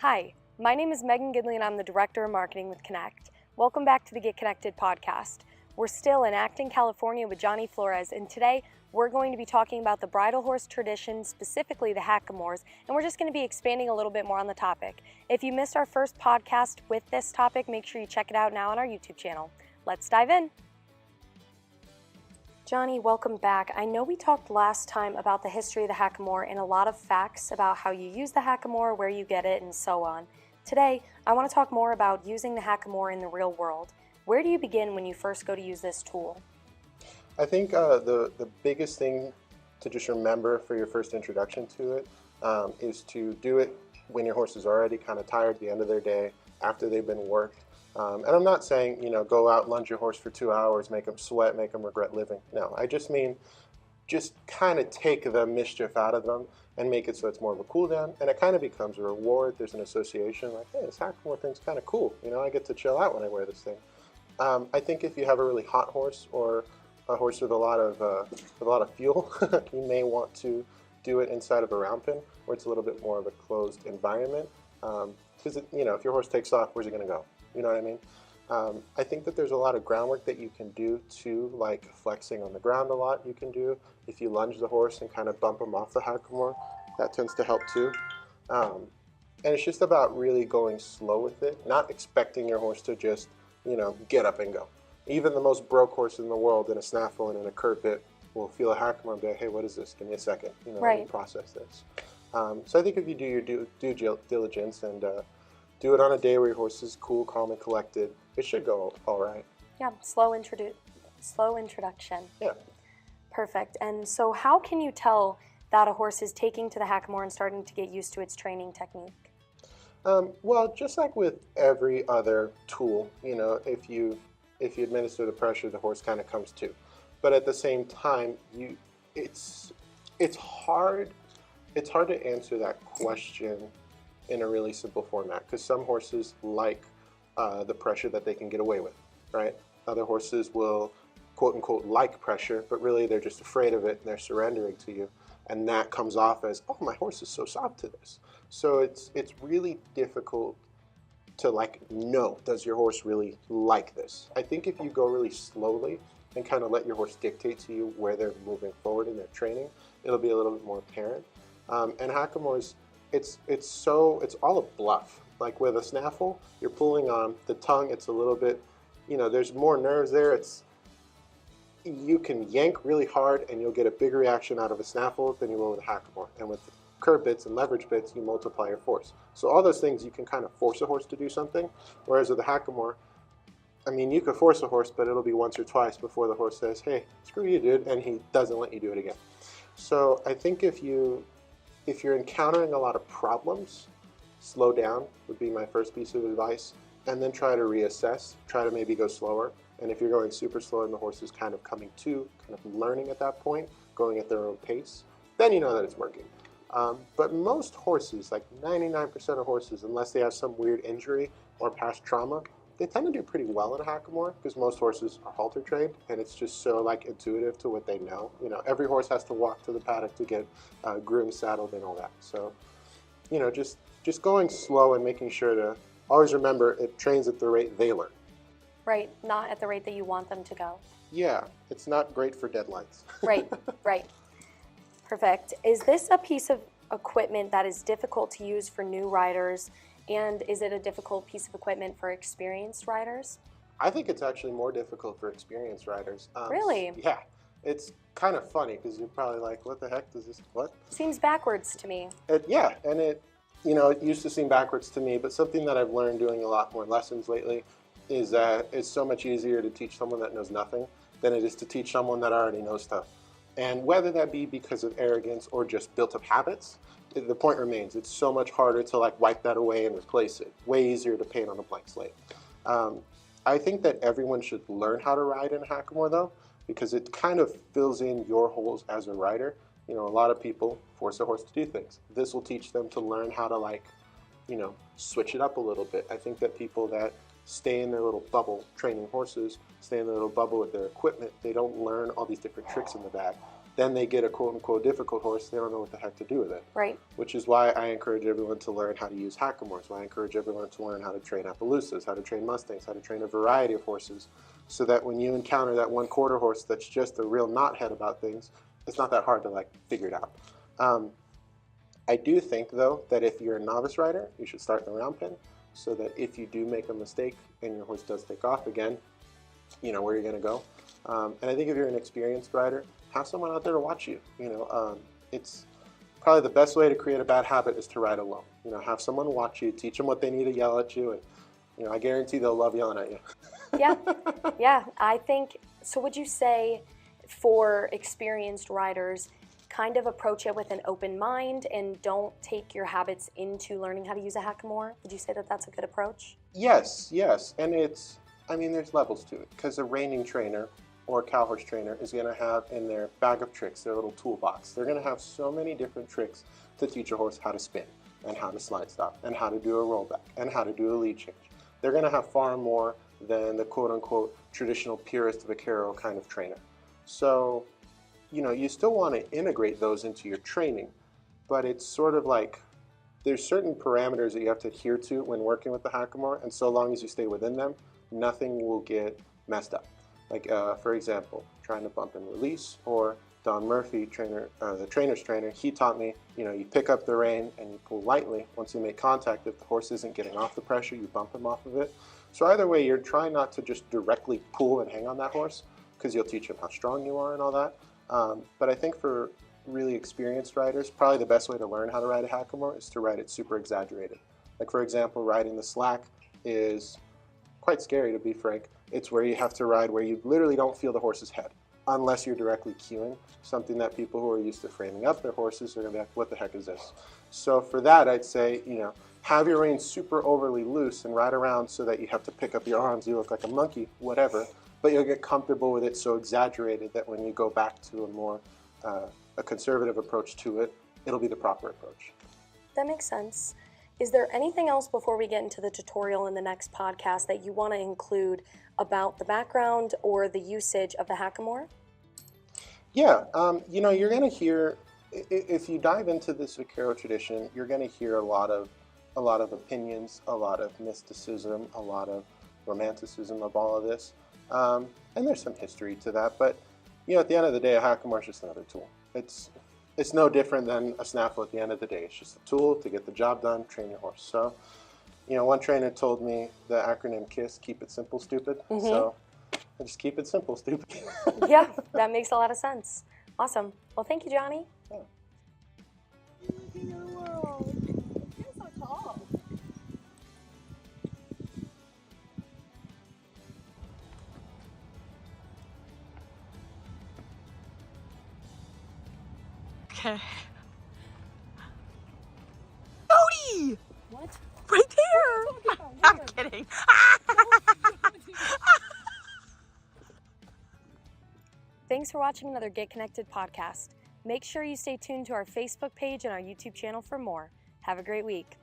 Hi, my name is Megan Gidley and I'm the Director of Marketing with Connect. Welcome back to the Get Connected podcast. We're still in Acton, California with Johnny Flores, and today we're going to be talking about the bridle horse tradition, specifically the Hackamores, and we're just going to be expanding a little bit more on the topic. If you missed our first podcast with this topic, make sure you check it out now on our YouTube channel. Let's dive in. Johnny, welcome back. I know we talked last time about the history of the Hackamore and a lot of facts about how you use the Hackamore, where you get it, and so on. Today, I want to talk more about using the Hackamore in the real world. Where do you begin when you first go to use this tool? I think the biggest thing to just remember for your first introduction to it is to do it when your horse is already kind of tired at the end of their day, after they've been worked. And I'm not saying, go out, lunge your horse for 2 hours, make them sweat, make them regret living. No, I just mean just kind of take the mischief out of them and make it so it's more of a cool down, and it kind of becomes a reward. There's an association like, hey, this Hackamore thing's kind of cool. I get to chill out when I wear this thing. I think if you have a really hot horse or a horse with a lot of fuel, you may want to do it inside of a round pen where it's a little bit more of a closed environment. Because if your horse takes off, where's it going to go? You know what I mean? I think that there's a lot of groundwork that you can do too, like flexing on the ground a lot you can do. If you lunge the horse and kind of bump them off the Hackamore, that tends to help too. And it's just about really going slow with it, not expecting your horse to just, get up and go. Even the most broke horse in the world in a snaffle and in a curb bit will feel a Hackamore and be like, hey, what is this? Give me a second, Right. Let me process this. So I think if you do your due diligence and do it on a day where your horse is cool, calm, and collected, it should go all right. Yeah, slow introduction. Yeah. Perfect. And so how can you tell that a horse is taking to the Hackamore and starting to get used to its training technique? Well, just like with every other tool, if you administer the pressure, the horse kind of comes to. But at the same time, it's hard to answer that question in a really simple format, because some horses like the pressure that they can get away with, right? Other horses will quote unquote like pressure, but really they're just afraid of it and they're surrendering to you, and that comes off as, oh, my horse is so soft to this. So it's really difficult to know, does your horse really like this? I think if you go really slowly and kind of let your horse dictate to you where they're moving forward in their training, it'll be a little bit more apparent. And Hackamores, it's all a bluff. Like with a snaffle, you're pulling on the tongue. It's a little bit, there's more nerves there. You can yank really hard and you'll get a big reaction out of a snaffle than you will with a Hackamore. And with curb bits and leverage bits, you multiply your force. So all those things, you can kind of force a horse to do something. Whereas with a Hackamore, you could force a horse, but it'll be once or twice before the horse says, hey, screw you, dude, and he doesn't let you do it again. So I think if you're encountering a lot of problems, slow down would be my first piece of advice, and then try to reassess, try to maybe go slower. And if you're going super slow and the horse is kind of coming to, kind of learning at that point, going at their own pace, then you know that it's working. But most horses, like 99% of horses, unless they have some weird injury or past trauma, they tend to do pretty well in a Hackamore, because most horses are halter trained, and it's just so intuitive to what they know. Every horse has to walk to the paddock to get groomed, saddled, and all that. So, just going slow and making sure to always remember it trains at the rate they learn. Right, not at the rate that you want them to go. Yeah, it's not great for deadlines. Right. Perfect. Is this a piece of equipment that is difficult to use for new riders, and is it a difficult piece of equipment for experienced riders? I think it's actually more difficult for experienced riders. Really? Yeah. It's kind of funny because you're probably like, what the heck does this, what? Seems backwards to me. Yeah, and it used to seem backwards to me, but something that I've learned doing a lot more lessons lately is that it's so much easier to teach someone that knows nothing than it is to teach someone that already knows stuff. And whether that be because of arrogance or just built up habits, the point remains, it's so much harder to wipe that away and replace it. Way easier to paint on a blank slate. I think that everyone should learn how to ride in a Hackamore though, because it kind of fills in your holes as a rider. A lot of people force a horse to do things. This will teach them to learn how to switch it up a little bit. I think that people that stay in their little bubble training horses, stay in their little bubble with their equipment, they don't learn all these different tricks in the bag. then they get a quote-unquote difficult horse, they don't know what the heck to do with it. Right. Which is why I encourage everyone to learn how to use Hackamores, why I encourage everyone to learn how to train Appaloosas, how to train Mustangs, how to train a variety of horses, so that when you encounter that one quarter horse that's just a real knothead about things, it's not that hard to like figure it out. I do think though that if you're a novice rider, you should start in the round pen, so that if you do make a mistake and your horse does take off again, you know where you're going to go. And I think if you're an experienced rider, have someone out there to watch you. It's probably the best way to create a bad habit is to ride alone. Have someone watch you, teach them what they need to yell at you, and I guarantee they'll love yelling at you. Yeah, I think, so would you say for experienced riders, kind of approach it with an open mind and don't take your habits into learning how to use a Hackamore? Would you say that that's a good approach? Yes, and there's levels to it, because a reining trainer or a cow horse trainer is going to have in their bag of tricks, their little toolbox, they're going to have so many different tricks to teach a horse how to spin and how to slide stop and how to do a rollback and how to do a lead change. They're going to have far more than the quote-unquote traditional purist vaquero kind of trainer. So, you still want to integrate those into your training, but it's sort of like there's certain parameters that you have to adhere to when working with the Hackamore, and so long as you stay within them, nothing will get messed up. Like, for example, trying to bump and release, or Don Murphy, the trainer's trainer, he taught me, you pick up the rein and you pull lightly. Once you make contact, if the horse isn't getting off the pressure, you bump him off of it. So either way, you're trying not to just directly pull and hang on that horse, because you'll teach him how strong you are and all that. But I think for really experienced riders, probably the best way to learn how to ride a Hackamore is to ride it super exaggerated. Like, for example, riding the slack is quite scary, to be frank. It's where you have to ride where you literally don't feel the horse's head, unless you're directly cueing, something that people who are used to framing up their horses are going to be like, what the heck is this? So for that, I'd say, have your reins super overly loose and ride around so that you have to pick up your arms, you look like a monkey, whatever, but you'll get comfortable with it so exaggerated that when you go back to a more a conservative approach to it, it'll be the proper approach. That makes sense. Is there anything else before we get into the tutorial in the next podcast that you want to include about the background or the usage of the Hackamore? Yeah, you're going to hear, if you dive into this vaquero tradition, you're going to hear a lot of opinions, a lot of mysticism, a lot of romanticism of all of this. And there's some history to that, but at the end of the day, a Hackamore is just another tool. It's no different than a snaffle at the end of the day. It's just a tool to get the job done, train your horse. So, one trainer told me the acronym KISS, keep it simple, stupid. Mm-hmm. So I just keep it simple, stupid. Yeah, that makes a lot of sense. Awesome. Well, thank you, Johnny. Yeah. You're so tall. Okay. Cody! What? Right there! I'm kidding. Thanks for watching another Get Connected podcast. Make sure you stay tuned to our Facebook page and our YouTube channel for more. Have a great week.